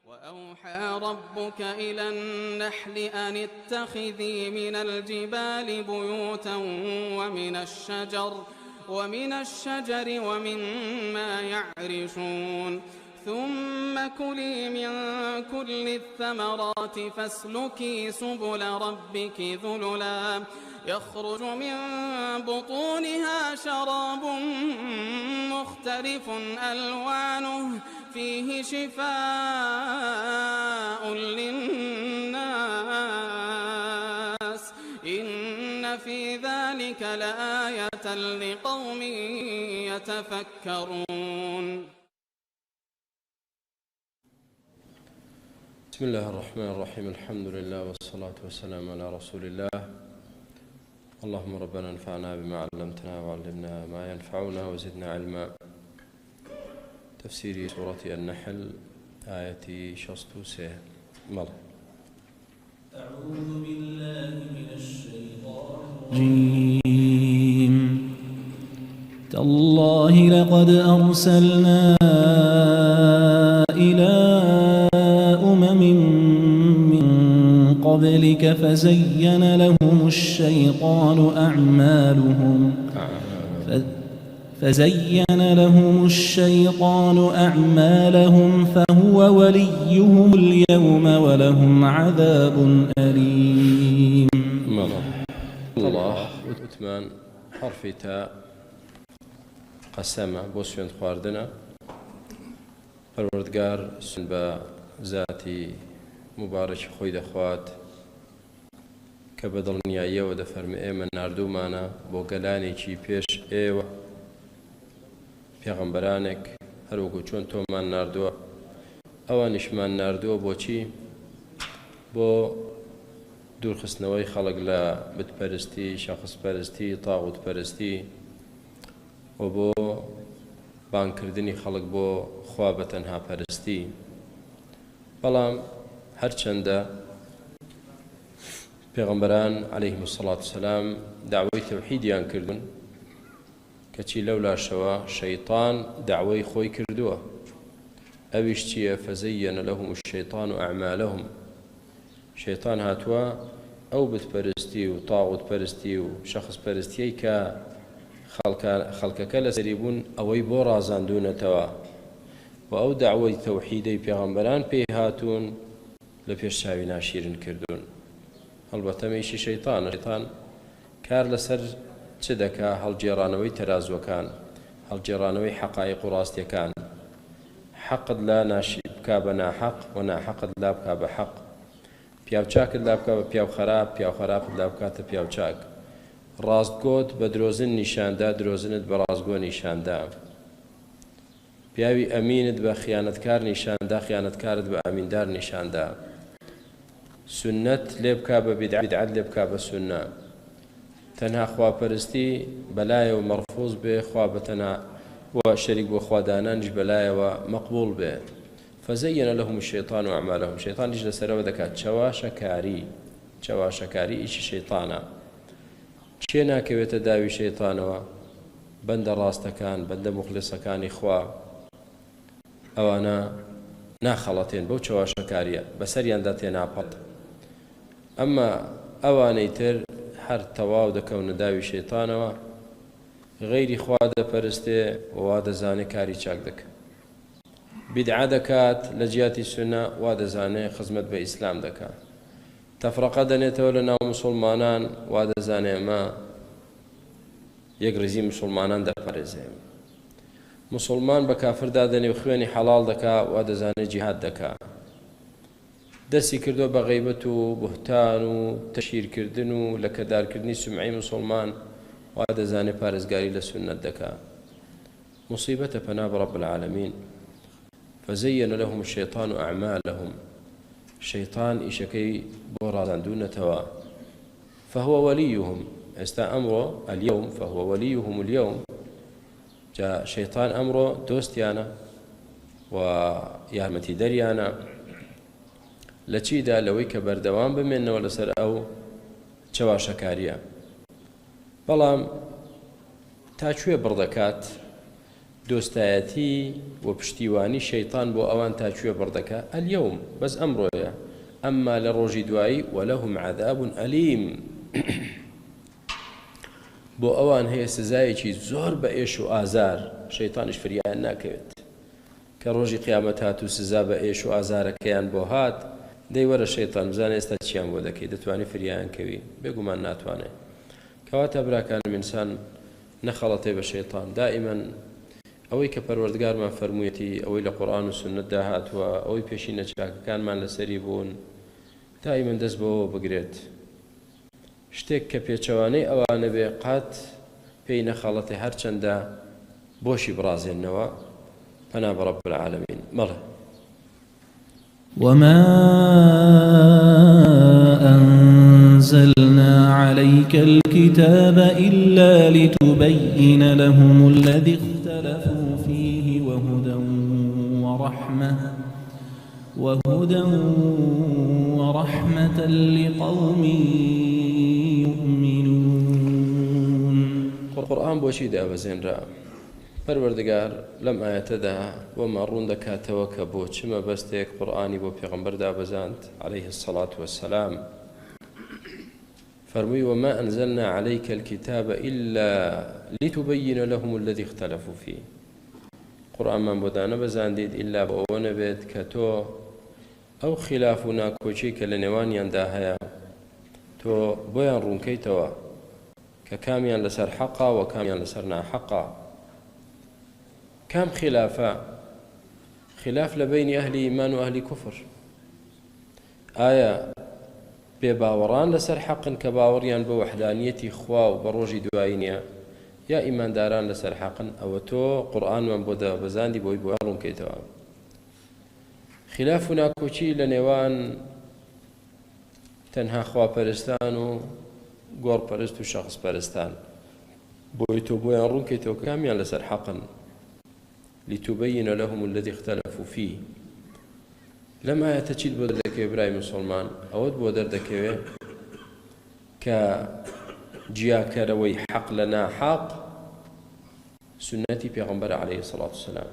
وأوحى ربك إلى النحل أن اتخذي من الجبال بيوتا ومن الشجر ومما يعرشون ثم كلي من كل الثمرات فاسلكي سبل ربك ذللا يخرج من بطونها شراب مختلف ألوانه فيه شفاء للناس إن في ذلك لآية لقوم يتفكرون. بسم الله الرحمن الرحيم. الحمد لله والصلاة والسلام على رسول الله. اللهم ربنا انفعنا بما علمتنا وعلمنا ما ينفعنا وزدنا علما. تفسير سورة النحل آية 63. أعوذ بالله من الشيطان الرجيم. تالله لقد أرسلنا إلى أمم من قبلك فزين لهم الشيطان أعمالهم فهو وليهم اليوم ولهم عذاب أليم. الله وثمان حرف تاء قسمة بوسيون خواردنا پروردگار سنبا ذاتي مبارك خوي دخوات كبدل نيايا ودفرم من ناردو مانا بوغلاني چي پیش ايوه پیغمبرانك هروكو چون تو من ناردو اوانش من ناردو بوچي بو دور خستنوي خلق لا بتپرستي شخص پرستي طاغوت پرستي وبو بانكردني خلق بو خوابتنها پرستي بەڵام هەرچەندە پێغەمبەران عەلەیهیمو الصەڵاتو وەسەلام داوای تەوحیدیان کردون کەچی لەولاشەوە شەیطان داوای خۆی کردووە ئەویش چییە فەزەیەنە لەهم الشەیطان ئەعمالەهم شەیطان هاتووە ئەو بتپەرستی و تاغوت پەرستی و شەخص پەرستیەی کە خەڵکەکە لەسەری بوون ئەوەی بۆ ڕازاندوونەتەوە و ئەو داوای تەوحیدەی پێغەمبەران پێی هاتوون لە پێشچاوی ناشیرن کردوون. هەڵبەتە مەیشی شەیطانە. شەیطان کار لەسەر چ دەکا؟ هەڵگێڕانەوەی تەرازوەکان، هەڵگێڕانەوەی حەقایق و ڕاستیەکان. حەقت لا ناشی بکا بە ناحەق و ناحەقت لا بکا بە حەق. پیاوچاکت لا بکا بە پیاو خراپ، پیاو خراپت لا بکاتە پیاوچاک. ڕاستگۆت بە درۆزن نیشاندا، درۆزنت بە ڕاستگۆ نیشاندا. پیاوی ئەمینت بە خیانەتکار نیشاندا، خیانەتکارت بە ئەمیندار نیشاندا. سنەت لێ بکا بە بیدعەت لێ بکا بە سنە. تەنها خواپەرستی بەلایەوە مەرفوض بێ، خوا بەتەنها و شەریک بۆ خوادانانیش بەلایەوە مەقبوڵ بێ. فەزەیەنە لەهم الشەیطان ئەعمالەهم. شەیطانیش لەسەرەوە دەکات چاواشەکاری ئیشی شەیطانە. چێ ناکەوێتە داوی شەیطانەوە؟ بەندە ڕاستەکان، بەندە موخلسەکانی خوا ئەوانە ناخەڵەتێن بەو چاواشەکاریە، بەسەریاندا تێناپەڵ. ئەمما ئەوانەی تر هەر تەواو دەکەونە داوی شەیطانەوە، غەیری خوا دەپەرستێ و وا دەزانێ کاری چاک دەکات. بیدعە دەکات لە جیاتی سونە، وا دەزانێ خزمەت بە ئیسلام دەکات. تەفرەقە دەنێتەوە لە ناو موسڵمانان، وا دەزانێ ئەمە یەک ڕێزی موسڵمانان دەپارێزێ. موسڵمان بە کافردا دەنێ و خوێنی حەڵاڵ دەکات، وا دەزانێ جیهاد دەکات. دەستی کردووە بە غەیبەت و بوهتان و تەشهیرکردن و لە کەدارکردنی سومعەی موسڵمان، وا دەزانێ پارێزگاری لە سونەت دەکات. مصیبەتە پەنا بە ڕەب العالەمین. فەزەیەنە لەهم الشەیطان ئەعمالەهم. شەیطان ئیشەکەی بۆ ڕازاندوونەتەوە. فهو وليهم. ئێستا ئەمڕۆ اليوم فهو وليهم اليوم. جا شەیطان ئەمڕۆ دۆستیانە و یارمەتی دەریانە لە چیدا؟ لەوەی کە بەردەوام بمێنەوە لەسەر ئەو چاواشەکاریە. بەڵام تا کوێ بڕدەکات؟ دۆستایەتی و پشتیوانی شەیطان بۆ ئەوان تاکوێ بڕدەکە ئەلیەوم بەس ئەمڕۆیە ئەمما لە ڕۆژی دوایی وەلەهم عەذاب ئەلیم بۆ ئەوان هەیە سزایەکی زۆر بە ئێش و ئازار شەیطانیش فریان ناکەوێت کە ڕۆژی قیامەت هات و سزا بە ئێش و ئازارەکەیان بۆ هات دەی وەرە شەیطان بزانێ ئێستا چیان بۆ دەکەی دەتوانی فریان کەوی بێگومان ناتوانێت کەواتە براکانم ئینسان نەخەڵەتێ بە شەیطان دائیمەن ئەوەی کە پەروەردگارمان فەرموویەتی ئەوەی لە قورئان و سوننەتدا هاتووە ئەوەی پێشینە چاکەکانمان لەسەری بوون دائیمەن دەست بەوە بگرێت شتێک کە پێچەوانەی ئەوانە بێ قات پێی نەخەڵەتێ هەرچەندە بۆشی بڕازێننەوە پەنا بە رەب العالەمین مەڵێ وما أنزلنا عليك الكتاب إلا لتبين لهم الذي اختلفوا فيه وهدى ورحمة لقوم يؤمنون القرآن بوشي دا بزينرا پەروەردگار لەم ئاەتەدا وەمان ڕوون دەکاتەوە کە بۆ چمە بەستێک قورئانی بۆ پێغەمبەر دابەزاند عليه الصلاة والسلام فەرمووی وما أنزلنا عليك الكتاب إلا لتبين لهم الذي اختلفوا فيه قورئانمان بۆ دانەبەزاندید ئیلا بۆ ئەوە نەبێت کە تۆ ئەو خلاف و ناکۆچی کە لە نێوانیاندا هەیە تۆ بۆیان ڕوونکەیتەوە کە کامیان لەسەر حەقا و کامیان لەسەر ناحەقا كم خلاف لبين أهل إيمان وأهل كفر آية بباوران لسر حق كباوريان بوحدانية خوا وبروج دوائنيا يا إيمان داران لسر حق أو تو قرآن من بودا بزاندي بوي بوارون كيتوا خلافنا كوشي لنوان تنها خوا پرستان و گور پرست و شخص پرستان بوي تو بويان رون كيتوا كاميان لسر حقا لتبين لهم الذي اختلفوا فيه لما يتجد بودردك إبراهيم مسلمان أود بودردك كجياك روي حق لنا حق سنتي پیغمبر عليه الصلاة والسلام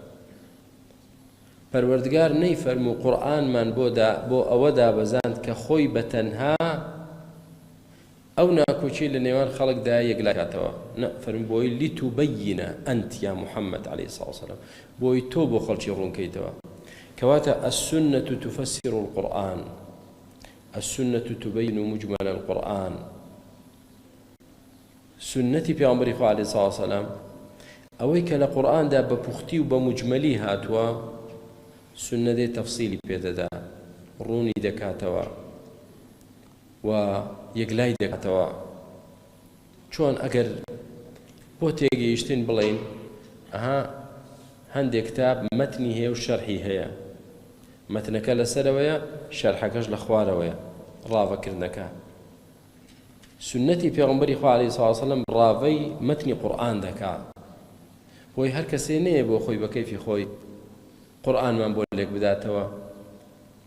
پروردگار نيفرمو قرآن من بو أودا بزاند كخوي بتنها أو ناكوشي لنيوان خلق دا يقلاكاتوا نفرم بوي لتبين أنت يا محمد عليه الصلاة والسلام بوي توبو خلشي رون كيتوا كواتا السنة تفسر القرآن السنة تبين مجمل القرآن سنتي بيغمبر عليه الصلاة والسلام أويك لقرآن دا ببختي وبمجملي هاتوا سنة دي تفصيلي بيدا روني دكاتوا و یەکلای دەکاتەوە چۆن ئەگەر بۆ تێگەیشتن بڵێن ئەها هەندێک کتاب مەتنی هەیە و شەرحی هەیە مەتنەکە لەسەرەوەیە شەرحەکەش لە خوارەوەیە ڕاوەکردنەکە سنەتی پێغەمبەری خوا عەلەیهی سڵاو وسەلەم ڕاوەی مەتنی قورئان دەکات بۆی هەر کەسێ نەیە بۆ خۆی بە کەیفی خۆی قورئانمان بۆ لێک بداتەوە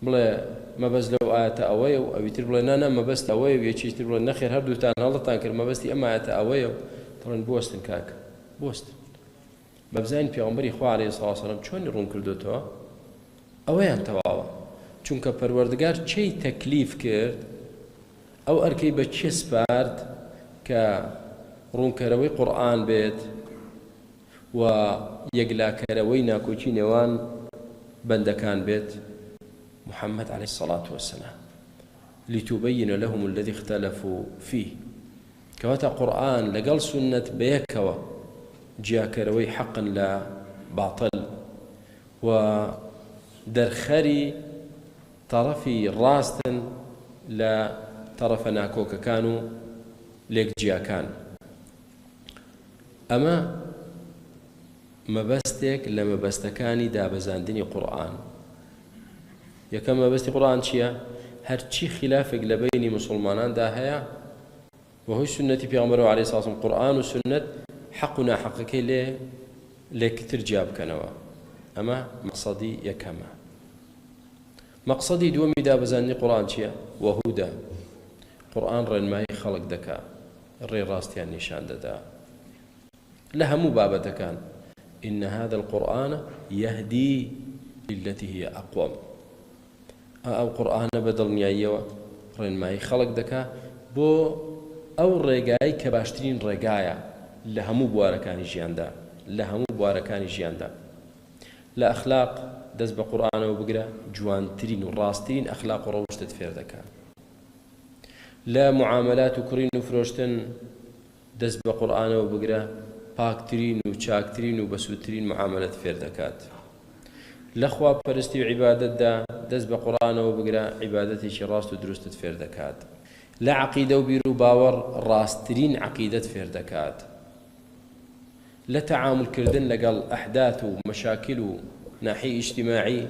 بڵێ مەبەست لەو ئاەتە ئەوەیە و ئەویتر بڵێ نانە مەبەست ئەوەیە و یەکیتر بڵێ نەخێر هەردووتان هەڵەتان کرد مەبەستی ئەم ئاەتە ئەوەیە و دەڵێن بوەستن کاکە بوەستن بە بزانین پێغەمبەری خوا عەلەیهی سڵاو وسەلەم چۆنی ڕوون کردوتەوە ئەوەیان تەواوە چونکە پەروەردگار چی تەکلیف کرد ئەو ئەرکەی بە چێ سپارد کە ڕوونکەرەوەی قورئان بێت و یەکلاکەرەوەی ناکۆچی نێوان بەندەکان بێت محمد عليه الصلاة والسلام لتبين لهم الذي اختلفوا فيه كواتا قرآن لقل سنة بيكوا جاكروي حقا لا باطل ودرخري طرفي راستن لا طرف ناكوك كانوا ليك جياكان أما مبستك لما بستكاني دابزاندني قرآن یەکەم بەستی قورئان چییە؟ هەرچی خلافێک لە بینی مسلماناندا هەیە وهۆی سنەتی پێغەمبەرەوە عەلەیهی سڵاو وسەلەم قورئان و سنەت حەق و ناحەقەکەی لێکتر جیا بکەنەوە ئەمە مەقسەدی یەکەمە مەقسەدی دووەمی دابەزاندنی قورئان چییە؟ وەهودە قورئان ڕێنمایی خەڵک دەکات ڕێ ڕاستیان نیشان دەدا لە هەموو بابەتەکان إن هذا القرآن يهدي للتي هي أقوم. أو قرآن بدل نيايو رين ماي خلق دكا بو أو رجاي كباشترين رجايا لهمو بواركاني جياندا لهمو بواركاني جياندا لا أخلاق دز بقرآن وبقرا جوانترين وراستين أخلاق وروشت تفير دكا لا معاملات وكرين وفروشتن دز بقرآن وبقرا باكترين وشاكترين وبسوترين معاملة فير دكات لخوا برستي وعبادة دا دز بقرآن وبقرا عبادتي شي راست ودروست فير دكات لا عقيدة وبيرو باور راسترين عقيدة فير دكات لا تعامل كردن لقل أحداث ومشاكل ناحية اجتماعي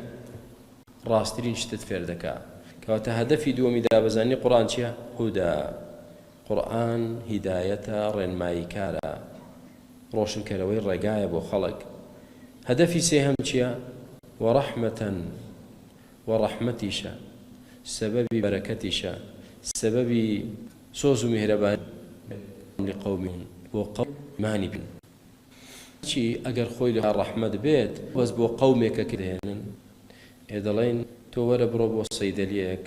راسترين شتت فير دكات كواتا هدفي دومي دابزاني قرآن شيا هدى قرآن هداية رين مايكارا روشن كروي الرقاية بو خلق هدفي سيهم شيا ورحمتيشا سبب بركتيشا سبب سوز مهربان لقومهم وقوم ماني بن شي اگر خوي لها الرحمة بيت وز بو قومك كدهن ادلين تو ورا برو بو صيدليك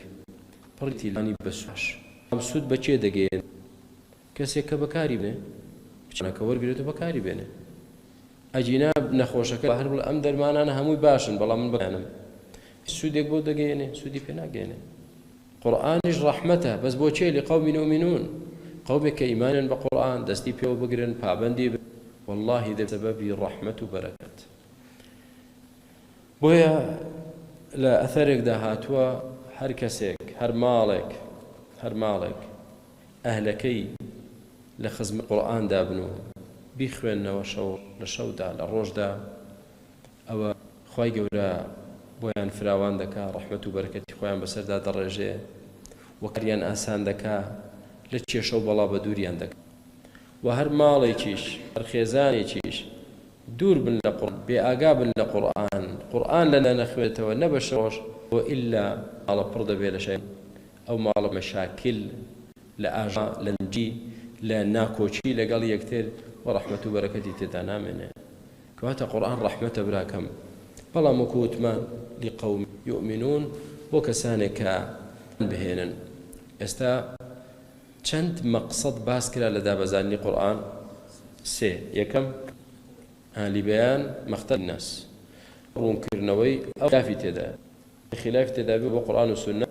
برتي لاني بسوش سود بچه دگين كسي كبكاري بنه بچنا كور گريتو بكاري بنه اجينا نخوشك هر بل ام درمان انا هموي باشن بلا من بيانم سودك بو دگينه سودي بينا گينه قرآنش رحمته بس بو چه لقوم يؤمنون قومك ايمانا بقرآن دستي بيو بگرن پابندي والله ده سبب الرحمة وبركات بويا لا أثرك ده هاتوا هر كسيك هر مالك أهلكي لخزم القرآن دابنو بيخويننا وشور لشودا للروجدا أو خواي قورا بويان فراوان دكا رحمة وبركة خويان بسر دا درجة وكريان آسان دكا لتشي شو بلا بدوريان دكا وهر ماليكيش هر خيزانيكيش دور بن لقرآن بأقابل قرآن لنا نخوته ونبشروش وإلا على برد بلا شيء أو مال مشاكل لأجا لنجي لناكوشي لقال يكتر ورحمة وبركة تدانا منه كواتا قرآن رحمة براكم بلا مكوت ما لقوم يؤمنون وكسانك بهينا استا چند مقصد باس کرا لە دابەزانی قورآن سێ یەکەم لبيان مختلف الناس ڕوونکردنەوەی ئەو خلافی تێدا خلافی تێدا بێ بۆ قورآن و سونە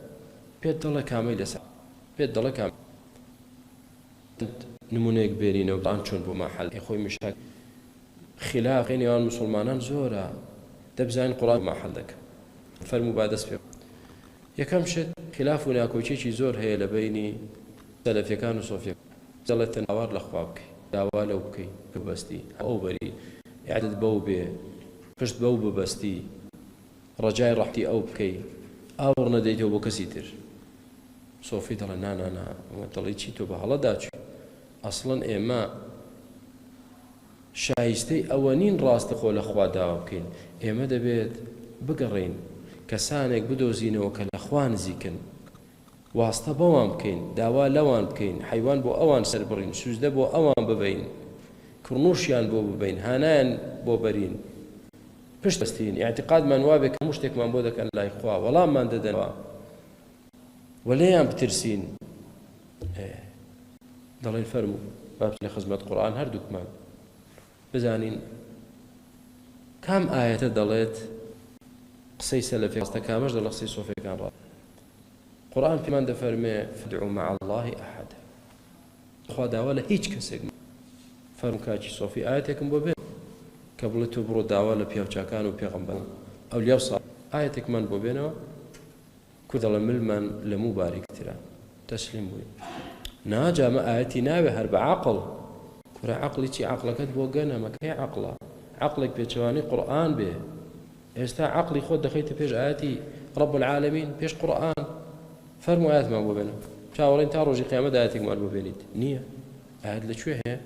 پێت دەڵێ کامەی لەسەر پێت دەڵێ کام نمونەیەک بێنینەوە قورآن چۆن بۆ ماحەل خۆی مشاک خلاف نێوان مسلمانان زۆرە دەبزانین قورآن ماحەل دەکە فەرموو با دەست پێ یەکەم شت خلاف و ناکۆچێکی زۆر هەیە لە بینی سەلەفیەکان و سۆفیەکان دەڵێتن ئاوار لە خوا بکەی داوا لەو بکەی ببەستی ئەو بەری عادت بەو بێ پشت بەو ببەستی ڕەجای ڕەحتی ئەو بکەی ئاوڕ نەدەیتەوە بۆ کەسی تر سۆفی دەڵێ نا دەڵێ چی تۆ بە هەڵەدا چووی ئەسڵەن ئێمە شایستەی ئەوە نین ڕاستەخۆ لە خوا داوا بکەین ئێمە دەبێت بگەڕین کەسانێک بدۆزینەوە کە لە خوا نزیکن واستە بەوان بکەین داوا لەوان بکەین حیوان بۆ ئەوان سەربڕین سوزدە بۆ ئەوان ببین کڕنووشیان بۆ ببین هانایان بۆ بەرین پشت بەستین اعتقادمان وا بێ کە هەموو شتێکمان بۆ دەکەن لای خوا وەڵاممان دەدەنەوە وەلێیان بترسین دەڵێن فەرموو بابچ لە خزمەت قورئان هەردووکمان بزانین کام ئایەتە دەڵێت قسەی سەلەفی ڕاستە کامەش دەڵێ قسەی سۆفیەکان ڕاست قرآن فيمان دفرمي فادعوا مع الله أحد خوا داوا لهيج كسك فرم كاچي صوفي آياتكم بوبين قبل تبرو داوا لبيوچاكان وبيغمبر أو اليوصى آياتك من بوبينوا كذل ملمن لمبارك ترى تسليم بوي ناجا ما آياتي ناوي هرب عقل كرا عقلي تي عقلك بوغنا ما كي عقله عقلك بيتواني قرآن به استا عقلي خود دخيت بيج آياتي رب العالمين بيج قرآن فرموا آيات ما بينهم شاورين تاروجي قيامة آياتك ما بينيت نية آيات لشو هي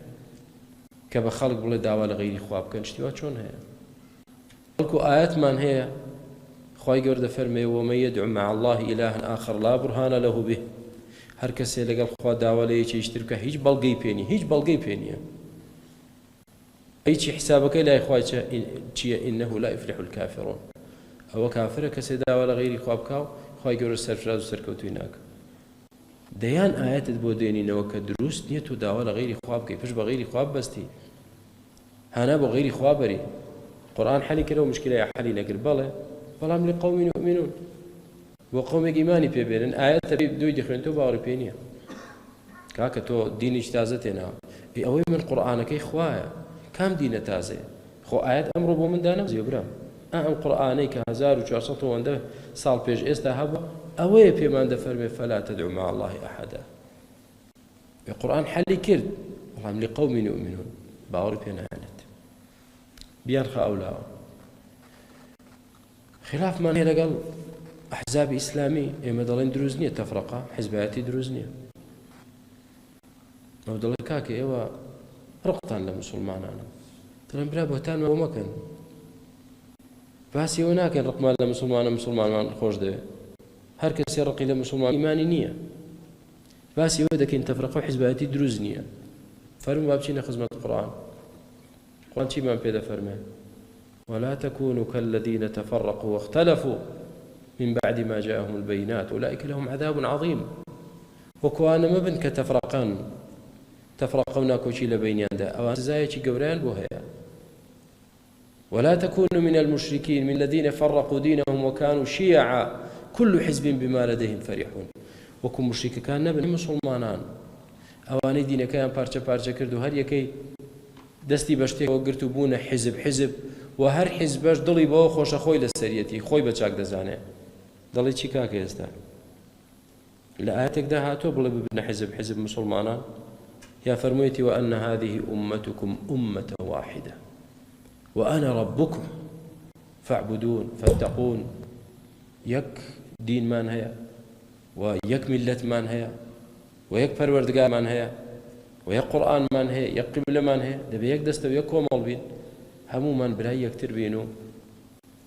كبا خلق بلا دعوة لغيري خواب كان اشتوا شون هي قلكو آيات من هي خواهي قرد فرمي ومن يدعو مع الله إلها آخر لا برهان له به هر كسي لقل خواه دعوة ليش يشتركه هيج بلقي بيني أي حسابك لا إخوة إنه لا يفلح الكافرون أو كافر كسيدا ولا غير خوابكاو خواهي يقول السرفراز وسركوتو هناك ديان آيات بوديني نوك دروس نيتو دا ولا غير خوابك فش بغير خواب بستي هانا بغير خوابري قرآن حالي كده ومشكلة يا حالي نقر بلام لقوم يؤمنون وقوم إيماني بيبين آيات دوي دخلتو باوري بينيا كاكا تو دين اجتازتنا أوي من قرآنك إخوايا كم دين تازه خو آيات أمر بو من دانا زيبرام القرآني كهزار وشارصته وانده صال بيج استهبا أوي بيمان دفرمي فلا تدعو مع الله أحدا القرآن حلي كرد والله لقوم يؤمنون باوري بينا هانت بيانخ أولا خلاف ما هي لقل أحزاب إسلامي إما دلين دروزنية تفرقة حزباتي دروزنية أو دل كاكي إيوا رقطان لمسلمان أنا ترى بلا بهتان ما مكان باسي هناك رقمان لمسلمان ما خوش ده هر كسي رقي لمسلمان إيماني نية باسي ودك إن تفرقوا حزباتي دروزنية فرموا بابشينا خزمة القرآن القرآن شي ما بيدا فرمه ولا تكونوا كالذين تفرقوا واختلفوا من بعد ما جاءهم البينات أولئك لهم عذاب عظيم وكوانا ما بن تفرقونا كوشي لبينيان ده أو زايتي قوران بوهيا ولا تكونوا من المشركين من الذين فرقوا دينهم وكانوا شيعا كل حزب بما لديهم فرحون وكم مشرك كان نبن مسلمانان أواني دين كان بارچە كردو هر يكي دستي بشتي وقرتو بونا حزب وهر حزبش دلي بو خوش خوي للسريتي خوي بچاك دزانه دلي چي كاك يستا لآياتك ده هاتو بلي ببنا حزب مسلمانان يا فرميتي وأن هذه أمتكم أمة واحدة وأنا ربكم فاعبدون فاتقون يك دين مان هيا ويك ملة مان هيا ويك پروردگار مان هيا ويك قرآن مان هيا يك قبلة مان هيا دبي يك دست ويك كومل بين همو من براي يكتر بينو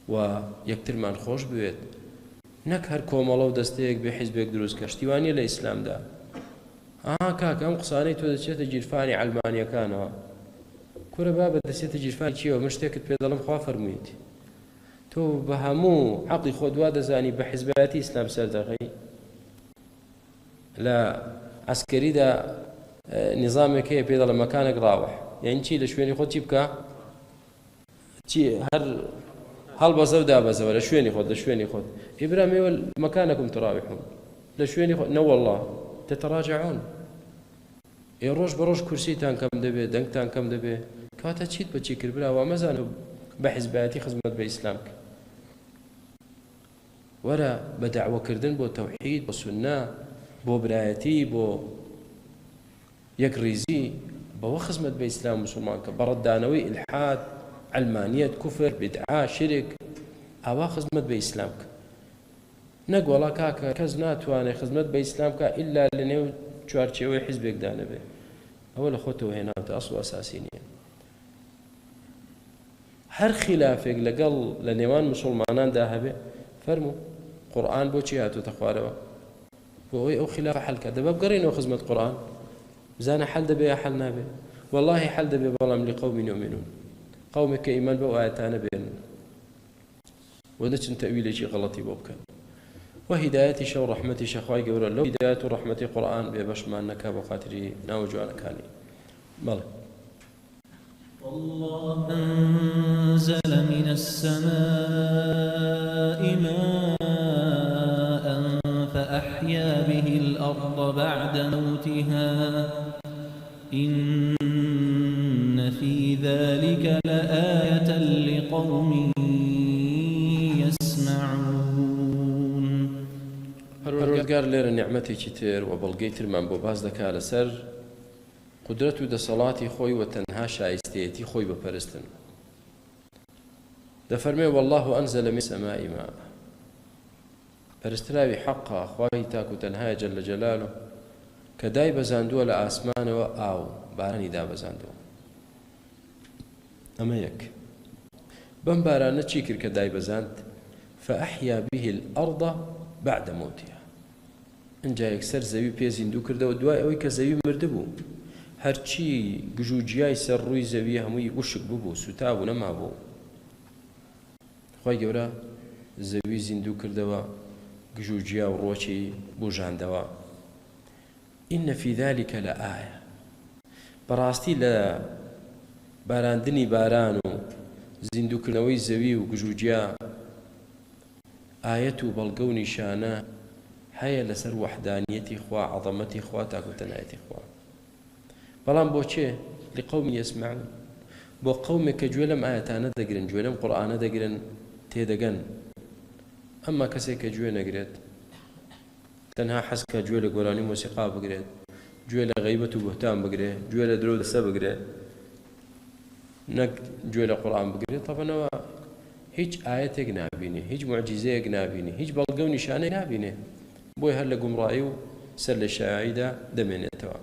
ويكتر مان خوش بيت نك هر كومل ودستيك بحزبك دروس كشتيواني الإسلام ده كاك أم قصاني تو دشيت جيرفاني علمانيا كانوا كورا بابا دشيت جيرفاني شيء ومشتكت بيضلم خوا فرميتي تو بهمو عقلي خود وادا زاني بحزباتي إسلام سردغي لا عسكري دا نظامك هي بيضلم مكانك راوح يعني شي لشويني خود تبكا شي هل بزو دا بزو لشويني خود إبراهيم مكانكم تراوحون لشويني خود نو والله تتراجعون يروج بروج كرسيتان كم دبي دنكتان كم دبي كاتا تشيت بتشي كربلا ومازالوا بحزباتي خدمت بإسلامك ولا بدعوة كردن بو توحيد بو سنة بو برايتي بو يكريزي بو خدمت بإسلام مسلمانك بردانوي إلحاد علمانية كفر بدعاء شرك أوا خدمت بإسلامك نق والله كاكا كزنات وانا خدمت بإسلامك إلا لنيو چوارچێوەی حیزبێک دانەبێ ئەوە لە خۆتەوە هێناوتە ئەسڵ و ئەساسی نییە هەر خلافێک لەگەڵ لە نێوان مسلماناندا هەبێ فەرموو قورئان بۆچی هاتووەتە خوارەوە بۆ ئەوەی ئەو خلافە حەلکە دەبا بگەڕێنەوە خزمەت قورئان بزانە حەل دەبێ یا حەل نابێ والله حەل دەبێ بەڵام لقوم يؤمنون قومێک کە ئیمان بەو ئاەتانە بێنن ودەچن تەویلێکی غەڵەتی بۆ بکەن وهدايتي شو رحمتي شخواي قولوا لو هداية رحمتي قرآن بيبش ما نكا بخاطري ناوجوانا كاني مالك الله أنزل من السماء ماء فأحيا به الأرض بعد موتها إن في ذلك لآية لقوم پروردگار لێرە نیعمەتێکی تر و بەڵگەی ترمان بۆ باز دەکا لەسەر قودرەت و دەسەڵاتی خۆی و تەنها شایستەیەتی خۆی بپەرستن دەفەرمێ والله أنزل من السماء ماء پەرستراوی حەقا خوای تاک و تەنهایە جەل جەلالو کە دای بەزاندووە لە ئاسمانەوە ئاو بارانی دابەزاندووە ئەمە یەک بەم بارانە چی کرد کە دای بەزاند فأحيا به الأرض بعد موتها انجا يكسر زەوی پێ زیندوو کردەوە دوای ئەوەی کە زەوی مردبوو هەرچی گژوجیای سەر ڕووی زەوی هەمووی وشک ببوو سوتا بوو نەمابوو. خی گەورە زەوی زیندوو کردەوە گژوجیا و ڕۆکی بژاندەوە. ئینە فی ذالکە لە ئایە بەڕاستی لە باراندنی باران و زیندووکردنەوەی زەوی و گژوجیا ئایەت و بەڵگە و نیشانە هەیە لەسەر وەحدانیەتی خوا عەظەمەتی خوا تاکوتەنایەتی خوا. بەڵام بۆ چێ؟ لقەومی یەسمعون، بۆ قەومێک کە گوێ لەم ئایەتانە دەگرن، گوێ لەم قورئانە دەگرن، تێدەگەن. ئەمما کەسێک کە گوێ نەگرێت، تەنها حەزکە گوێ لە گۆرانی مۆسیقا بگرێت، گوێ لە غەیبەت و بوهتان بگرێت، گوێ لە درۆ دەسە بگرێت، نەک گوێ لە قورئان بگرێت، تەبەنەوە هیچ ئایەتێک نابینێ، هیچ موعجیزەیەک نابینێ، هیچ بەڵگە و نیشانەیەک نابینێ، بۆی هەر لە گومڕایی و سەر لە شایعیدا دەمێنێتەوە.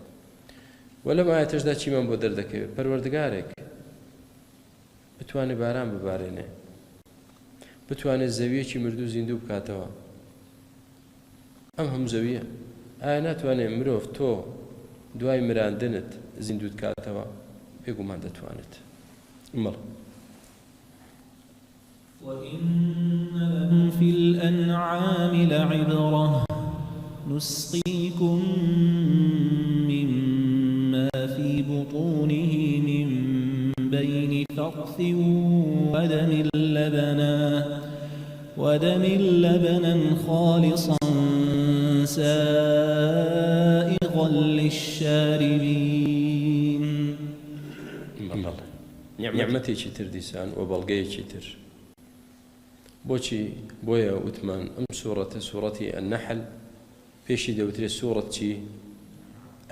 وەلەم ئایەتەشدا چیمان بۆ دەردەکەوێت؟ پەروەردگارێک بتوانێت باران ببارێنێ، بتوانێت زەویەکی مردوو زیندوو بکاتەوە. ئەم هەموو زەویە ئایا ناتوانێت مرۆڤ تۆ دوای مراندنت زیندوو بکاتەوە؟ بێگومان دەتوانێت. مەڵ وإن لهم في الأنعام لعبرة نسقيكم مما في بطونه من بين فرث ودم لبنا خالصا سائغا للشاربين. نعمەتێکی تر دیسان و بەڵگەیەکی تر. بۆچی بۆیە وتمان ئەم سوورەتە سوورەتی النەحل پێشی دەوترێت سوورەتی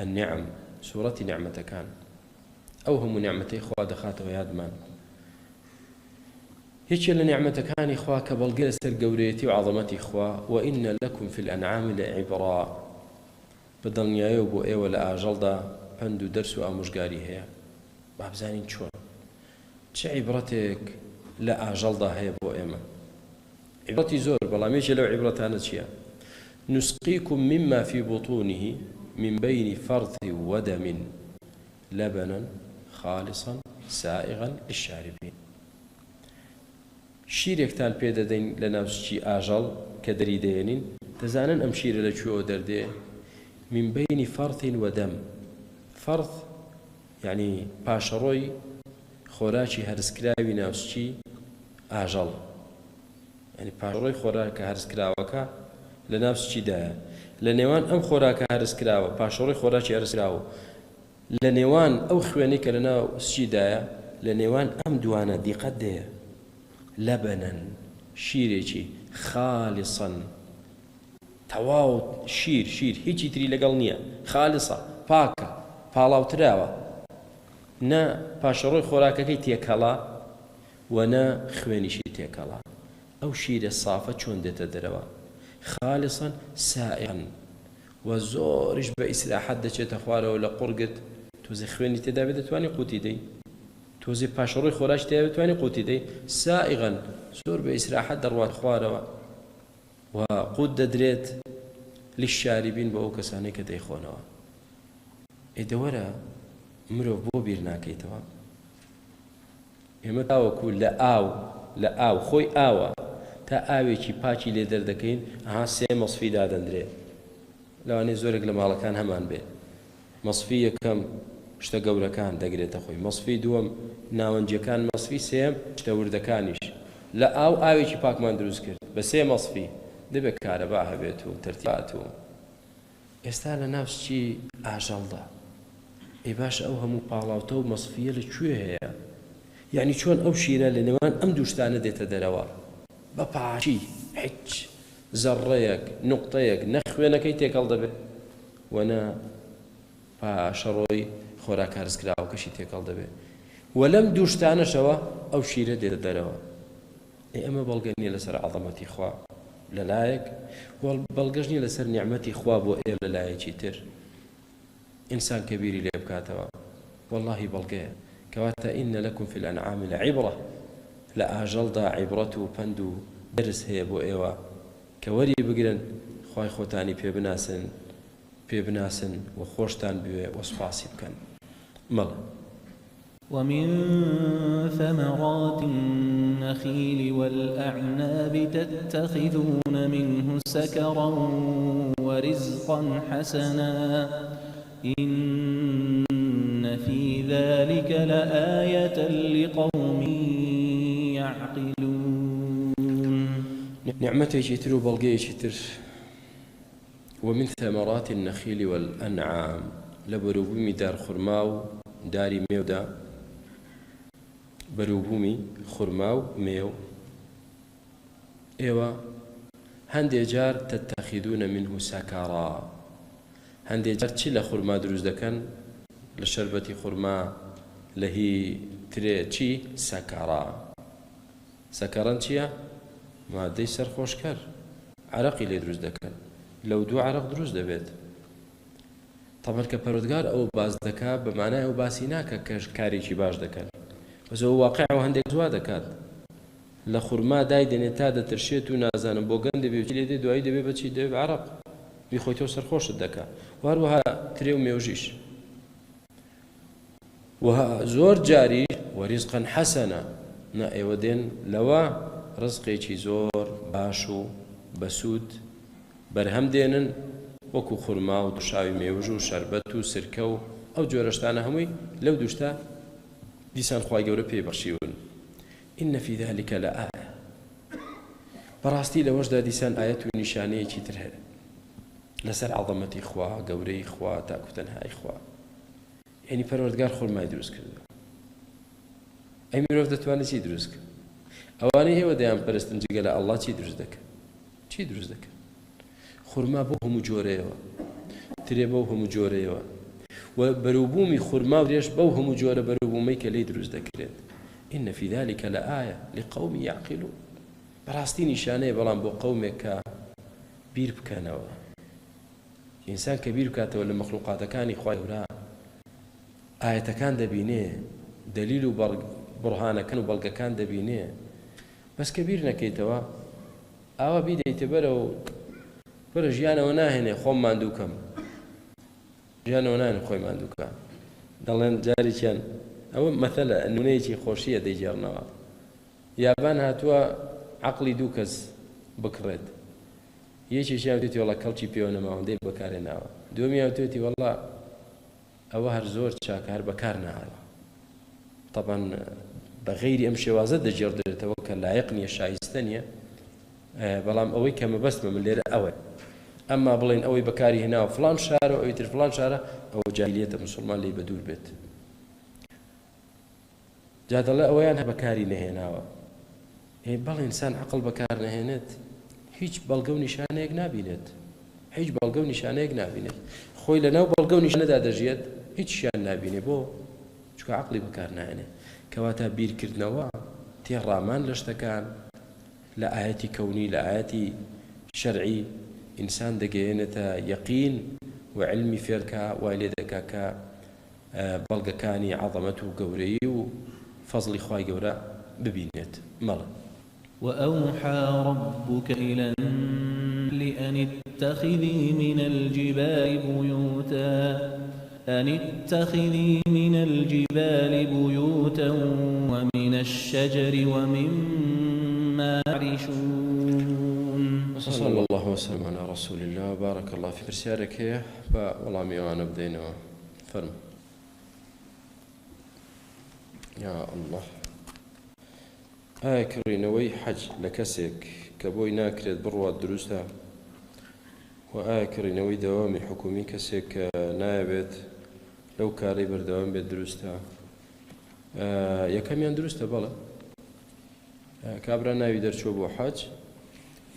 النعم، سوورەتی نعمەتەکان. ئەو هەموو نعمەتەی خوا دەخاتەوە یادمان. هیچی لە نعمەتەکانی خوا کە بەڵگە لەسەر گەورەیەتی و عەظەمەتی خوا. وئین لەکم فی الأنعام لعبرا، بەدڵنیاییەوە بۆ ئێوە لە ئاژەڵدا پند و دەرس و ئامۆژگاری هەیە. با بزانین چۆن چه عیبرەتێک لە ئاژەڵدا هەیە بۆ ئێمە. عیبرەتی زۆر، بەڵام یەکێ لەو عیبرەتانە چییە؟ نسقيكم مما في بطونه من بين فرث ودم لبنا خالصا سائغا للشاربين. شیرێکتان پێ دەدەین لە ناوچی ئاژەڵ کە دەری دێنین، دەزانن ئەم شیرە لەکوێوە دەردێ؟ من بين فرث ودم. فرث یعنی پاشەڕۆی خۆراکی هەرسکراوی ناوچی ئاژەڵ، یعنی پاشەڕۆی خۆراکە هەرسکراوەکە لە ناوچیدایە. لە نێوان ئەم خۆراکە هەرسکراوە، پاشەڕۆی خۆراکی هەرسکراوە، لە نێوان ئەو خوێنی کە لە ناوچیدایە، لە نێوان ئەم دوانە دیقەت دەیە. لەبەنەن، شیرێکی خاڵیسەن، تەواو شیر هیچی تری لەگەڵ نییە، خاڵیسە، پاکە، پاڵاوتراوە، نە پاشەڕۆی خۆراکەکەی تێکەڵا و نە خوێنیشی تێکەڵا. ئەو شیرە سافە چۆن دێتە دەرەوە؟ خالصا سائغا، و زۆریش بە ئیسراحەت دەچێتە خوارەوە لە قورگت. تۆزی خوێنی تێدا بێت دەتوانی قوتی دەی، تۆزی پاشەڕۆی خۆراش تێدا بێت دەتوانی قوتی دەی. سائغا، زۆر بە ئیسراحەت دەڕوات خوارەوە و قوت دەدرێت للشاربین بە ئەو کەسانەی کە دەیخۆنەوە. ئێدەوەرە مرۆڤ بۆ بیر ناکەیتەوە؟ ئێمە تاوەکو لە ئاو خۆی ئاوە تا ئاوێکی پاکی لێ دەردەکەین، ئەها 3 مەصفی دادەندرێ. لەوانەیە زۆرێک لە ماڵەکان هەمان بێ. مەصفی یەکەم شتە گەورەکان دەگرێتە خۆی، مەصفی دووەم ناوەنجەکان، مەصفی سێم شتە وردەکانیش. لە ئاوێکی پاکمان دروست کرد بە 3 مەصفی، دەبێت کارەبا هەبێت و تەرتیبات و. ئێستا لە ناوچی ئاژەڵدا ئەی باش ئەو هەموو پاڵاوتە و مەصفیە لەکوێ هەیە؟ یعنی چۆن ئەو شیرە لە نێوان ئەم دوو شتانە دێتە دەرەوە بە پاچی، هیچ زەڕەیەک نوقتەیەک نە خوێنەکەی تێکەڵ دەبێت و نە پاشەڕۆی خۆراک هەرسکراوەکەشی تێکەڵ دەبێت، و لەم دوو شتانەشەوە ئەو شیرە دێتە دەرەوە. ئێمە بەڵگە نییە لەسەر عەظەمەتی خوا لەلایەک، بەڵگەش نییە لەسەر نیعمەتی خوا بۆ ئێمە لەلایەکی تر. ئینسان کە بیری لێ بکاتەوە، وەڵڵاهی بەڵگەیە. کەواتە ئینە لەکم فی الأنعام لعیبرە، لە ئاژەڵدا عیبرەت و پند و دەرس هەیە بۆ ئێوە کە وەری بگرن، خوای خۆتانی پێ بناسن و خۆشتان بوێ و سوپاسی بکەن. مەڵە ومن ثمرات النخيل والأعناب تتخذون منه سكرا ورزقا حسنا إن في ذلك لآية لقوم يعقلون نعمتي شتر وبلغي شتر ومن ثمرات النخيل والأنعام لبروبومي دار خرماو داري ميودا بروبومي خرماو ميو ايوا هندي جار تتخذون منه سكرا هندي جار چی لخرما دروز دكن لشربتي خرما لهي تري چی سكرا سكران چيا ما دي سرخوش كر عرقي لي دروز دكن لو دو عرق دروز دبيت طبعا كبرودگار او باز دكا بمعنى او باسيناك كاريشي باش دكن بس هو واقع وهندك زوا دكات لخرما داي دنيتا دترشيتو نازانم بو گند بي دي دوای دبي بچي دب عرق بي خويتو سرخوش دكا وهروها تريو ميوجيش وها زور جاري ورزقا حسنا نا ايودين لوا رزقي چي زور باشو بسود برهم دينن وكو خرما و دوشاوي ميوجو شربت و سركو او جورشتانا هموي لو دوشتا ديسان خواهي قولة بي بخشيون إن في ذلك لآية براستي لوجد ديسان آيات ونشانية چي ترهر لسر عظمتي خواه قوري خواه تاكو تنهاي خواه يعني پروردگار خرما يدروس كردو اي مروف دتواني چي دروس كرد اواني هيو ديان پرستن جيگل الله چي دروس دك چي دروس دك خرما بو همو جوريوا تري بو همو جوريوا وبروبومي خرما وريش بو همو جورة بروبومي كلي دروس دكريت إن في ذلك لآية لقوم يعقلون براستي نشانه بلان بو قومك بير بكانوا إنسان كبير بكاته ولا مخلوقات كان إخوة ولا آية كان دبينه دليل برهان كانوا بلغ كان دبينه بس كبير نكيتوا أوا بيد يتبرو برجيانا وناهنه خوم ماندوكم جيانا وناهنه خوي ماندوكا دلين جاري كان أو مثلا النونيتي خوشية دي جارنا يابان هاتوا عقلي دوكز بكرت يجي شاوتي والله كلشي بيونا ما هندي بكارنا دومي اوتوتي والله او هر زور شاك هر بكارنا هذا طبعا بغير امشي وازد جرد توكل لايقني شايستنيه بلام اوي كما بس من ليره اوي اما بلين اوي بكاري هنا فلان شارع او يتر فلان شارع او جاهليه المسلمان اللي بدور بيت جاد الله اويان بكاري نهينا اي بل انسان عقل بكار نهينت هیچ بەڵگە و نیشانەیەک نابینێت هیچ بەڵگە و نیشانەیەک نابینێت خۆی لەناو بەڵگە و نیشانەدا دەژێت هیچ شیان نابینێ بۆ چونکە عەقڵی بەکار نایەنێ کەواتە بیرکردنەوە تێڕامان لە شتەکان لە ئاەتی کەونی لە ئاەتی شەرعی ئینسان دەگەیەنێتە یەقین و علمی فێرکە وای لێ دەکا کە بەڵگەکانی عەظەمەت و گەورەی و فەزڵی خوای گەورە ببینێت مەڵە وأوحى ربك إلى النمل أن اتخذي من الجبال بيوتا ومن الشجر ومما يعرشون صلى الله وسلم على رسول الله بارك الله في برسالك هي والله ميوانا بدينا فرم يا الله ئاکڕینەوەی حەج لە کەسێک کە بۆی ناکرێت بڕوات دروستە و ئاکڕینەوەی دەوامی حکومی کەسێک کە نایەوێت لەو کارەی بەردەوام بێت دروستە یەکەمیان دروستە بەڵێ کابرا ناوی دەرچووە بۆ حەج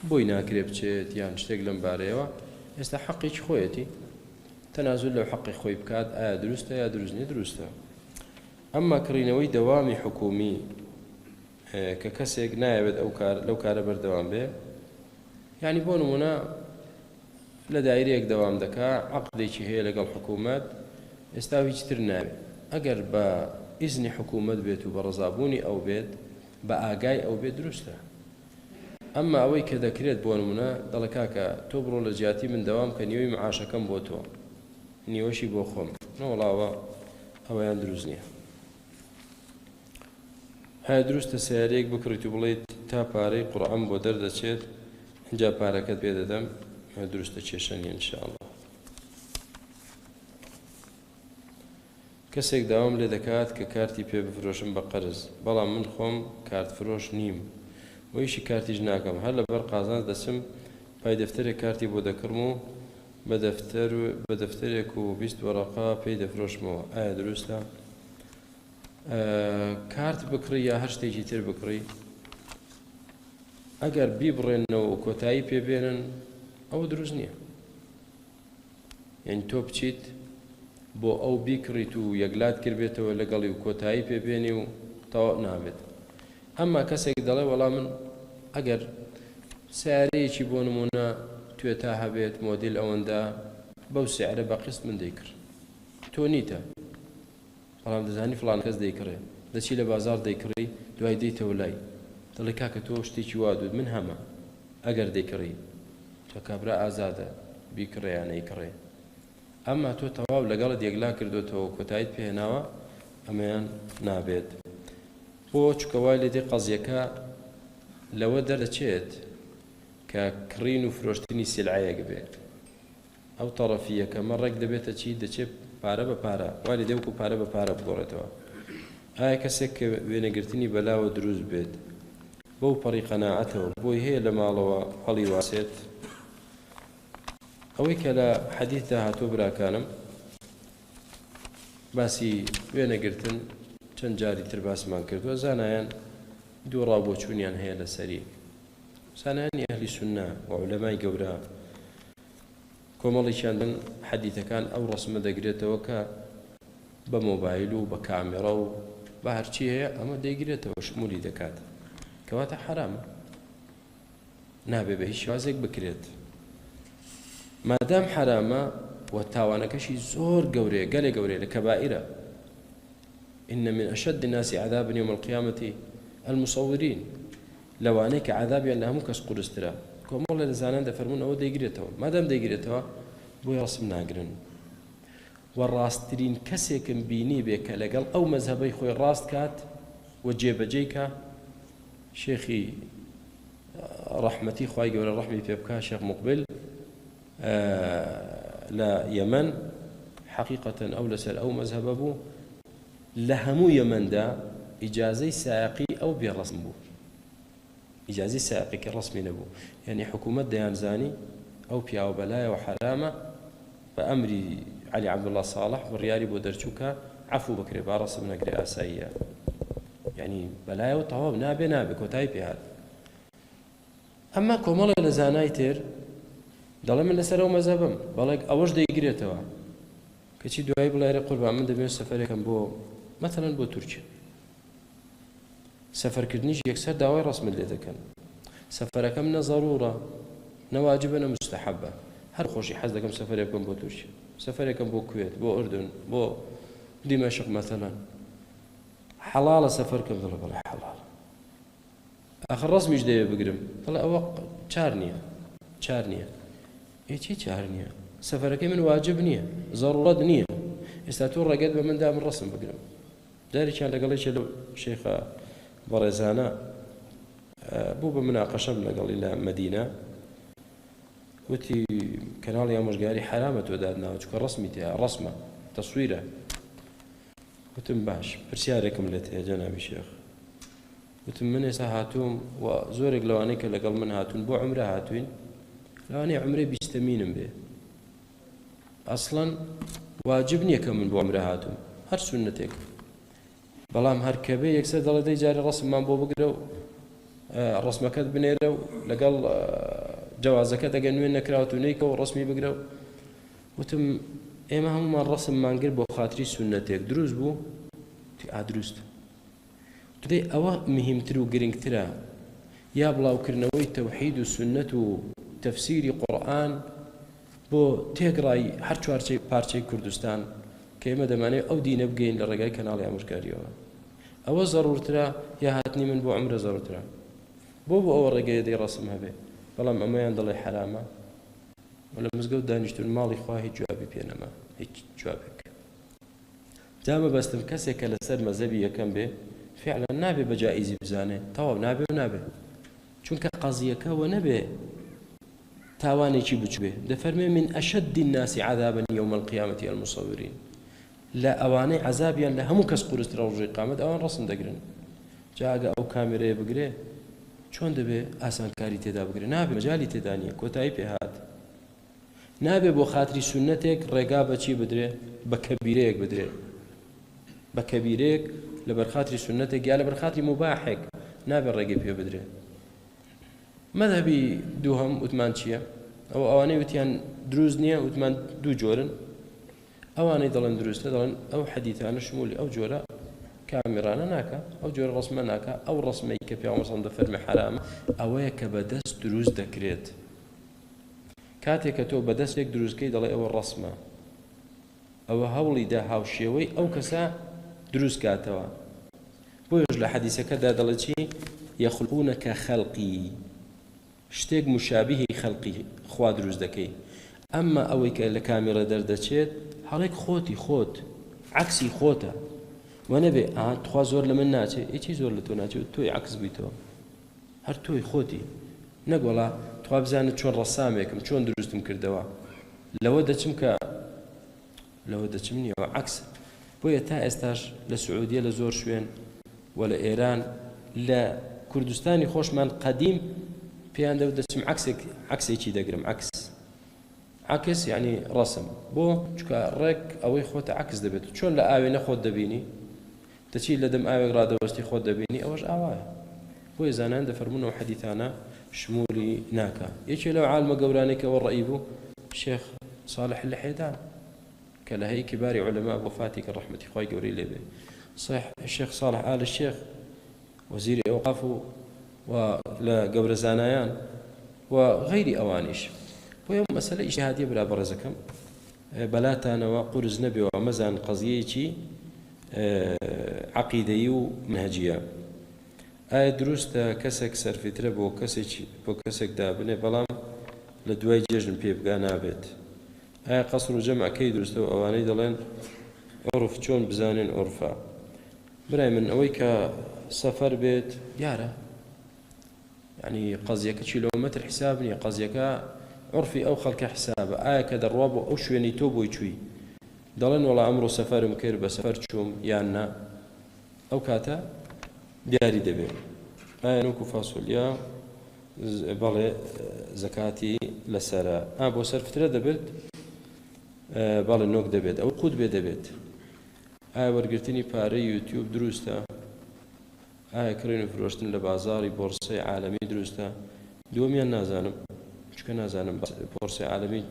بۆی ناکرێت بچێت یان شتێک لەم بارەیەوە ئێستا حەقێکی خۆیەتی تەنازول لەو حەقی خۆی بکات ئایا دروستە یا دروست نیە دروستە ئەمما کڕینەوەی دەوامی حکومی کە کەسێک نایەوێت لەو کارە بەردەوام بێ یعنی بۆ نمونە لە دایرەیەک دەوام دەکا عەقدێکی هەیە لەگەڵ حکوومەت ئێستا هیچتر ناوێت ئەگەر بە ئیزنی حکوومەت بێت و بە ڕەزابوونی ئەو بێت بە ئاگای ئەو بێت دروستە ئەمما ئەوەی کە دەکرێت بۆ نمونە دەڵێ کاکە تۆ بڕۆ لە جیاتی من دەوام کە نیوەی معاشەکەم بۆ تۆ نیوەشی بۆ خۆم نەوەڵاوە ئەوەیان دروست نییە. هەیە دروستە سیارەیەک بکڕیت و بڵێیت تا پارەی قورئان بۆ دەردەچێت اینجا پارەکەت پێ دەدەم، دروستە کێشە نیە ئینشاءالله. کەسێک داوام لێ دەکات کە کارتی پێ بفرۆشم بە قەرز، بەڵام من خۆم کارت فرۆش نیم و هیچی کارتیش ناکەم، هەر لەبەر قازانج دەچم پای دەفتەرێک کارتی بۆ دەکڕم و بە دەفتەرێک و 20 وەرەقا پێی دەفرۆشمەوە. ئایا دروستە؟ کارت بکڕی یا هەر شتێکی تر بکڕی، ئەگەر بیبڕێنەوە و کۆتایی پێبێنن ئەوە دروست نییە. یعنی تۆ بچیت بۆ ئەو بیکڕیت و یەکلات کردبێتەوە لەگەڵی و کۆتایی پێبێنی و تەواو نابێت. ئەمما کەسێک دەڵێ وەڵام من ئەگەر سیارەیەکی بۆ نمونە توێتا هەبێت مۆدیل ئەوەندە بەو سیارە بە قسط من دەیکڕ، تۆ نیتە، بەڵام دەزانی فڵان کەس دەیکڕێ، دەچی لە بازار دەیکڕی، دوای دەیتەوە لای دەڵێ کاکە تۆ شتێکی وا دوود من هەمە، ئەگەر دەیکڕی تۆ کابرا ئازادە بیکڕێ یان نەیکڕێ. ئەمما تۆ تەواو لەگەڵت یەکلا کردوتەوە کۆتاییت پێهێناوە، ئەمەیان نابێت. بۆ چکەوای لێدێ قەزیەکە لەوە دەردەچێت کە کڕین و فرۆشتنی سیلعەیەک بێت، ئەو تەڕەفیەکەمە ڕێک دەبێتە چی دەچێت پارە بە پارە، وا لێدێ وەکو پارە بە پارە بگۆڕێتەوە. ئایا کەسێک کە وێنەگرتنی بەلاوە دروست بێت بەو پەڕی قەناعەتەوە بۆی هەیە لە ماڵەوە هەڵی واسێت؟ ئەوەی کە لە حەدیثدا هاتووە براکانم باسی وێنەگرتن چەند جاری تر باسمان کردووە، زانایان دوو ڕابۆچوونیان هەیە لەسەری، زانایانی ئەهلی سوننا و عولەمای گەورە کۆمەڵێکیان بن حەدیثەکان ئەو ڕەسمە دەگرێتەوە کە بە مۆبایل و بە کامێرە و بە هەرچی هەیە ئەمە دەیگرێتەوە شمولی دەکات، کەواتە حرامە، نابێ بە هیچ شێوازێک بکرێت. مادام حرامە و تاوانەکەشی زۆر گەورەیە، گەلێ گەورەیە، لە کەبائیرە. إن من أشد الناس عذابا يوم القيامة المصورين، لەوانەیە کە عذابیان لە هەموو کەس قورسترا. کۆمەڵێ لە زانان دەفەرمون ئەوە دەیگرێتەوە، مادام دەیگرێتەوە بۆی ڕسم ناگرن. و ڕاستترین کەسێکم بینی بێ کە لەگەڵ ئەو مەزهبەی خۆی ڕاست کات و جێبەجێی کە شێخی ڕەحمەتی خوای گەورە ڕەحمی پێ بکا، شێخ مقبل لە یەمەن، حەقیقەتەن ئەو لەسەر ئەو مەزهبە بوو، لە هەموو یەمەندا ئیجازەی سایقی ئەو بێڕەسم بوو، ئیجازەی سایقیکە ڕەسمی نەبوو. یعنی حکوومەت دەیانزانی ئەو پیاوە بەلایەوە حرامە، بە ئەمری عەلی عەبدوڵڵا ساڵح بڕیاری بۆ دەرچووکە عەفو بکرێ، با ڕەسم نەکرێ، ئاساییە. یعنی بەلایەوە تەواو نابێ کۆتایی پێهات. ئەمما کۆمەڵێک لە زانای تر دەڵێ من لەسەر ئەو مەزهبم، بەڵێ ئەوەش دەیگرێتەوە، کەچی دوای بڵێرە قوربان من دەبێت سەفەرێکم بۆ مەتەڵەن بۆ تورکیا، سەفەرکردنیش یەکسەر داوای ڕەسمت لێ دەکەن، سەفەرەکەم نە زەڕوورە نە واجبە نە مستەحەبە، هەر خۆشی حەز دەکەم سەفەرێک بکەم بۆ تورکیا، سەفەرێکم بۆ کوێت، بۆ ئوردن، بۆ دیمەشق مەتەڵەن، حەڵاڵە سەفەرکەم؟ دەڵێ بەڵێ حەڵاڵە. ئاخر ڕەسمیش دەوێ بگرم، دەڵێ ئەوە چار نییە. چی چار نییە؟ سەفەرەکەی من واجب نییە، زەڕوڕەت نییە، ئێستا تۆ ڕێگەت بە مندا من ڕەسم بگرم. دارێکیان لەگەڵێکی لەو شێخە بەڕێزانە بوو بە مناقەشەم لەگەڵی لە مەدینە، وتی کەناڵی ئامۆژگاری حرامە تۆ دادناوە چکە ڕەسمی تێ، ڕەسمە تەسویرە. وتم باش، پرسیارێکم لێت هەیە جەنابی شێخ. وتم من ئێستا هاتووم و زۆرێک لەوانەی کە لەگەڵ من هاتوون بۆ عومرە هاتوین، لەوانەیە عومرەی 20مینم بێ، ئەسڵەن واجب نییە کە من بۆ عومرە هاتووم، هەر سوننەتێک، بەڵام هەر کە بێ یەکسەر دەڵێ دەی جارێ ڕەسممان بۆ بگرە و ڕەسمەکەت بنێرە و لەگەڵ جەوازەکەت ئەگەر نوێن نەکراوە و نەیکەوە ڕەسمی بگرە و. وتم ئێمە هەمومان ڕەسممان کرد بۆ خاتری سوننەتێک، دروست بوو؟ دروست. دەی ئەوە مهمتر و گرنگترە یا بڵاوکردنەوەی تەوحید و سوننەت و تەفسیری قورئان بۆ تێگڕای هەر چوارچەی پارچەی کوردستان کە ئێمە دەمانێت ئەو دینە بگەین لە ڕێگای کەناڵی ئامۆژگاریەوە؟ ئەوە زەڕورترە یا هاتنی من بۆ عومرە زەڕورترە؟ بۆ ئەوە ڕێگەیە دەی ڕەسم هەبێ، بەڵام ئەمەیان دەڵێ حرامە، و لە مزگەوت دانیشتون ماڵی خوا هیچ جوابی پێ نەما، هیچ جوابێک. جامە بەستم کەسێکە لەسەر مەزەبی یەکەم بێ فعلا نابێ بە جائیزی بزانێ تەواو نابێ و نابێ چونکە قەزیەکەوە نەبێ تاوانێکی بچبێ دەفەرمێ من ئەشەدی الناس عذابا يوم القيامة المصورين لا ئەوانەی عذابیان لە هەموو کەس قورسترە ڕۆژی قیامەت ئەوان ڕەسم دەگرن جاگە ئەو کامێرەیە بگرێ چۆن دەبێ ئاسانکاری تێدا بگرێ نابێ مەجالی تێدا نییە کۆتایی پێهات نابێ بۆ خاتری سونەتێک ڕێگا بەچی بدرێ بە کەبیرەیەک بدرێ بە کەبیرەیەک لە بەرخاتری سونەتێک یا لە بەرخاتری مباحێک نابێ ڕێگەی پێ بدرێ مەذهبی دووهەم وتمان چییە؟ ئەوانەی وتیان دروست نییە وتمان دوو جۆرن ئەوانەی دەڵێن دروستە دەڵێن ئەو حەدیثانە شمولی ئەو جۆرە کامێرانە ناکە ئەو جۆرە ڕسمە ناکە ئەو ڕسمەی کە پێغەمبەر سەڵەڵاهو عەلەیهی فەرمێ حرامە ئەوەیە کە بەدەست دروست دەکرێت کاتێک کە تۆ بەدەستێک دروستکەی دەڵێ ئەوە ڕسمە ئەوە هەوڵی دا هاوشێوەی ئەو کەسە دروست کاتەوە بۆیش لە حەدیثەکەدا دەڵێ چی یەخلقونە کە خەڵقی شتێک مشابهی خەڵقی خوا دروست دەکەی ئەمما ئەوەی کە لە کامێرە دەردەچێت هەڵێک خۆتی خۆت عکسی خۆتە وەنەبێ تخوا زۆر لە من ناچێت هیچی زۆر لە تۆ ناچێت تۆی عکس بیتەوە هەر تۆی خۆتی نەگوڵا تخوا بزانێت چۆن ڕەسامێکم چۆن دروستم کردەوە لەوە دەچم کە لەوە دەچم نیەوە عکس بۆیە تا ئێستاش لە سعودیە لە زۆر شوێن و لە ئێران لە کوردستانی خۆشمان قەدیم پێیان دەچم عکسێکی دەگرم عکس یعنی ڕەسم بۆ چکە ڕێک ئەوەی خۆتە عکس دەبێت چۆن لە ئاوێنە خۆت دەبینی دەچی لە دەم ئاوێک ڕادەوەستی خۆت دەبینی ئەوەش ئاوایە بۆیە زانان دەفەرمونەوە حەدیثانە شمولی ناکە یەکێ لەو عالمە گەورانەی کە ئەوە ڕەئی بوو شێخ صالح الحەیدان کە لە هەیئەتی کیباری عولەما وفاتی کە ڕەحمەتی خوای گەورەی لێبێ صحیح الشيخ صالح آل الشيخ وزير أوقاف ولا قبر زانایان وغير أوانيش ويوم مسألة اجتهادية بلا برزكم بلاتانا وقرز نبي ومزان قضية عقيدة ومنهجية دروستا كسك سرفترة بو كسك دابنه بلام لدواي جيجن بيبقى نابت قصر جمع كي دروستا وأواني دلين عرف چۆن بزانین عرفە برای من ئەوەی کە سەفەر بێت یارە یعنی قەزیەکە کیلۆمەتر حساب نییە قەزیەکە عرفی ئەو خەڵکە حسابە ئایا کە دەڕوا بۆ ئەو شوێنی تۆ بۆی چووی دەڵێن وەڵا ئەمڕۆ سەفەرم کرد بە سەفەر چووم یان نا ئەو کاتە دیاری دەبێت ئایا نوکو فاسۆلیا بەڵێ زەکاتی لەسەرە بۆ سەرفترە دەبێت بەڵێ نۆک دەبێت ئەو قوت بێ دەبێت ئایا وەرگرتنی پارەی یوتیوب دروستە ئایا کڕین و فرۆشتن لە بازاڕی بۆرسەی عالەمی دروستە دووەمیان نازانم چکە نازانم بۆرسەی عالەمی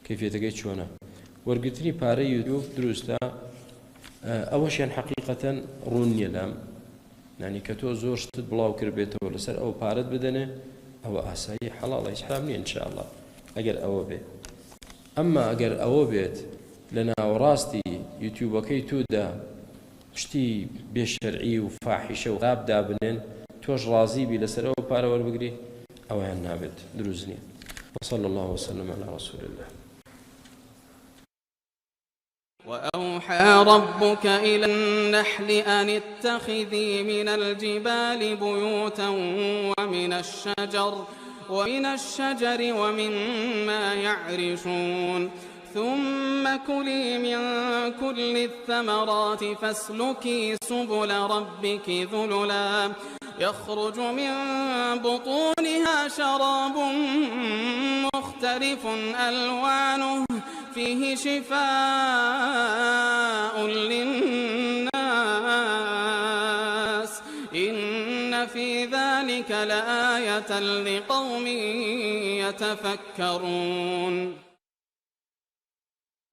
کەیفیەتەکەی چۆنە وەرگرتنی پارەی یوتیوب دروستە ئەوەشیان حەقیقەتەن ڕوون نییە لام یعنی کە تۆ زۆر شتت بڵاو کرد بێتەوە لەسەر ئەو پارەت بدەنێ ئەوە ئاسایی حەڵاڵە هیچ حرام نییە ئینشاءڵڵا ئەگەر ئەوە بێ ئەمما ئەگەر ئەوە بێت لە ناوەڕاستی یوتیوبەکەی تودا شتی بێشەرعی و فاحیشە و غاب دابنێن تۆش ڕازی بی لەسەر ئەوە پارە وەربگری ئەویان نابێت دروست نییە وصلى الله وسلم على رسول الله وأوحى ربك إلى النحل أن اتخذي من الجبال بيوتا ومن الشجر ومما يعرشون ثم كلي من كل الثمرات فاسلكي سبل ربك ذللا يخرج من بطونها شراب مختلف ألوانه فيه شفاء للناس إن في ذلك لآية لقوم يتفكرون